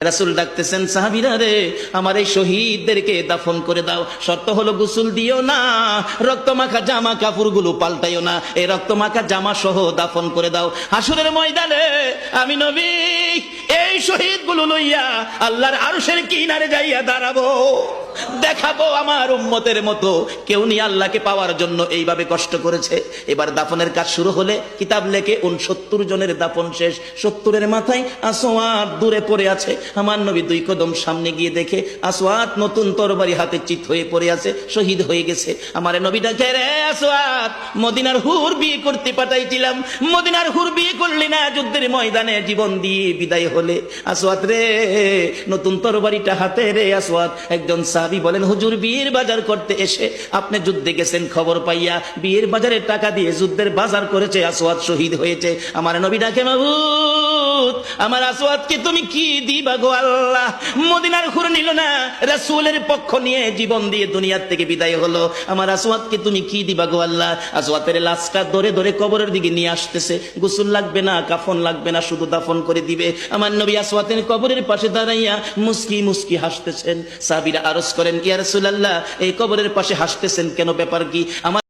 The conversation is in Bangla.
রাসূল ডাকতেছেন, সাহাবীরা রে, আমার এই শহীদদেরকে দাফন করে দাও। শর্ত হলো গোসল দিও না, রক্তমাখা জামা কাপড়গুলো পাল্টাইও না, এই রক্তমাখা জামা সহ দাফন করে দাও। হাসরের ময়দানে আমি নবী এই শহীদগুলো লইয়া আল্লাহর আরশের কিনারে যাইয়া দাঁড়াবো, দেখাবো আমার উম্মতের মতো কেউ নিয়ে আল্লাহকে পাওয়ার জন্য এইভাবে কষ্ট করেছে। এবার দাফনের কাজ শুরু হলে কিতাব লেখে 69 জনের দাফন শেষ। 70-এর মাথায় আসওয়াদ দূরে পড়ে আছে। আমার নবী 2 কদম সামনে গিয়ে দেখে আসওয়াদ নতুন তরবারি হাতে চিত হয়ে পড়ে আছে, শহীদ হয়ে গেছে। আমার নবী ডাকে, রে আসওয়াদ, মদিনার হুর বিয়ে করতে পাঠাইছিলাম, মদিনার হুর বিয়ে করলি না, যুদ্ধের ময়দানে জীবন দিয়ে বিদায় হলে। আসওয়াদ রে, নতুন তরবারিটা হাতে রে। আসওয়াদ একজন সাহাবী বলেন, হুজুর বিয়ের বাজার করতে এসে আপনি যুদ্ধে গেছেন, খবর পাইয়া বিয়ের বাজারের টাকা দিয়ে যুদ্ধের বাজার করেছে, আসওয়াদ শহীদ হয়েছে। আমার নবী ডাকে, মাবুদ, আমার আসওয়াদকে তুমি কি দিবা গো আল্লাহ? মদিনার হুর নিল না, রাসূলের পক্ষ নিয়ে জীবন দিয়ে দুনিয়ার থেকে বিদায় হলো, আমার আসওয়াদকে তুমি কি দিবা গো আল্লাহ? আসওয়াদের লাশটা ধরে ধরে কবরের দিকে নিয়ে আসতেছে। গোসল লাগবে না, কাফন লাগবে না, শুধু দাফন করে দিবে। আমার নবী আসওয়াদের কবরের পাশে দাঁড়াইয়া মুস্কি মুস্কি হাসতেছেন। সাহাবীরা আরজ করেন, ইয়া রাসূলুল্লাহ, এই কবরের পাশে হাসতেছেন কেন, ব্যাপার কি? আমার